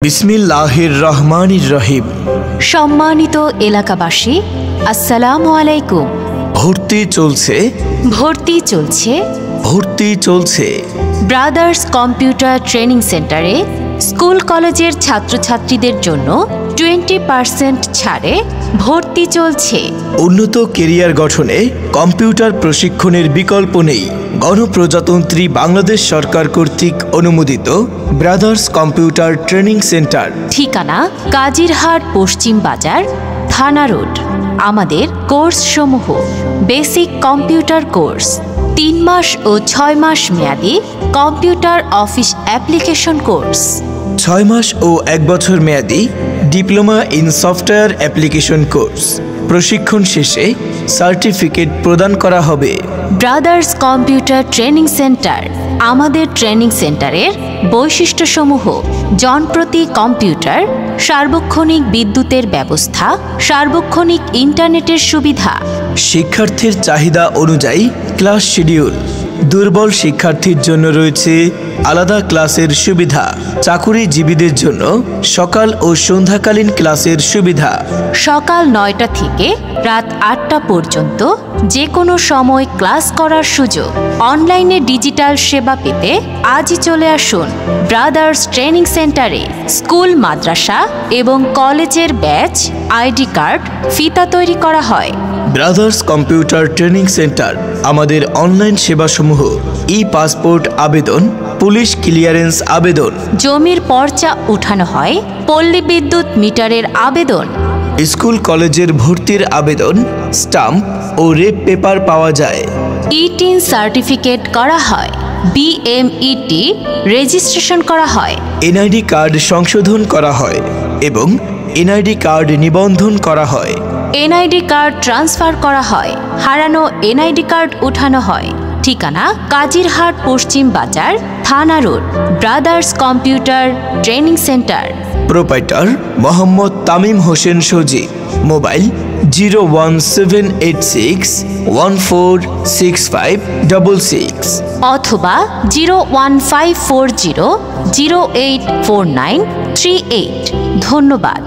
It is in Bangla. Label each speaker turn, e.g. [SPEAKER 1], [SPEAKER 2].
[SPEAKER 1] বিসমিল্লাহির রহমানির রহিম।
[SPEAKER 2] সম্মানিত এলাকাবাসী, আসসালামু আলাইকুম।
[SPEAKER 1] ভর্তি চলছে।
[SPEAKER 2] ব্রাদার্স কম্পিউটার ট্রেনিং সেন্টারে স্কুল কলেজের ছাত্রছাত্রীদের জন্য 20% ছাড়ে ভর্তি চলছে।
[SPEAKER 1] উন্নত কেরিয়ার গঠনে কম্পিউটার প্রশিক্ষণের বিকল্প নেই। গণপ্রজাতন্ত্রী বাংলাদেশ সরকার কর্তৃক অনুমোদিত ব্রাদার্স কম্পিউটার ট্রেনিং সেন্টার,
[SPEAKER 2] ঠিকানা কাজিরহাট পশ্চিম বাজার, থানা রোড। আমাদের কোর্স সমূহ: বেসিক কম্পিউটার কোর্স, 3 মাস ও 6 মাস মেয়াদী কম্পিউটার অফিস অ্যাপ্লিকেশন কোর্স,
[SPEAKER 1] 6 মাস ও 1 বছর মেয়াদী diploma in software application course. প্রশিক্ষণ শেষে সার্টিফিকেট প্রদান করা হবে।
[SPEAKER 2] Brothers computer training centre. আমাদের ট্রেনিং সেন্টারের বৈশিষ্ট্যসমূহ: জনপ্রতি কম্পিউটার, সার্বক্ষণিক বিদ্যুতের ব্যবস্থা, সার্বক্ষণিক ইন্টারনেটের সুবিধা,
[SPEAKER 1] শিক্ষার্থীর চাহিদা অনুযায়ী ক্লাস শিডিউল। দুর্বল শিক্ষার্থীর জন্য রয়েছে আলাদা ক্লাসের সুবিধা। চাকুরিজীবীদের জন্য সকাল ও সন্ধ্যাকালীন ক্লাসের সুবিধা।
[SPEAKER 2] সকাল 9টা থেকে রাত 8টা পর্যন্ত যে কোনো সময় ক্লাস করার সুযোগ। অনলাইনে ডিজিটাল সেবা পেতে আজই চলে আসুন ব্রাদার্স ট্রেনিং সেন্টারে। স্কুল, মাদ্রাসা এবং কলেজের ব্যাচ, আইডি কার্ড, ফিতা তৈরি করা হয়।
[SPEAKER 1] Brothers computer training centre. আমাদের অনলাইন সেবাসমূহ: ই পাসপোর্ট আবেদন, পুলিশ ক্লিয়ারেন্স আবেদন,
[SPEAKER 2] জমির পর্চা উঠানো হয়, পল্লী বিদ্যুৎ মিটারের আবেদন,
[SPEAKER 1] স্কুল কলেজের ভর্তির আবেদন, স্টাম্প ও রেপ পেপার পাওয়া যায়।
[SPEAKER 2] ই-টিন সার্টিফিকেট করা হয়, বিএমইটি রেজিস্ট্রেশন করা হয়,
[SPEAKER 1] এনআইডি কার্ড সংশোধন করা হয় এবং এনআইডি কার্ড নিবন্ধন করা হয়।
[SPEAKER 2] এনআইডি কার্ড ট্রান্সফার করা হয়, হারানো এনআইডি কার্ড উঠানো হয়। ঠিকানা কাজিরহাট পশ্চিম বাজার, থানা road, brothers computer training centre.
[SPEAKER 1] Proprietor Mohammad Tamim Hossain Sajib. Mobile 01786146566
[SPEAKER 2] অথবা 01540084938। ধন্যবাদ।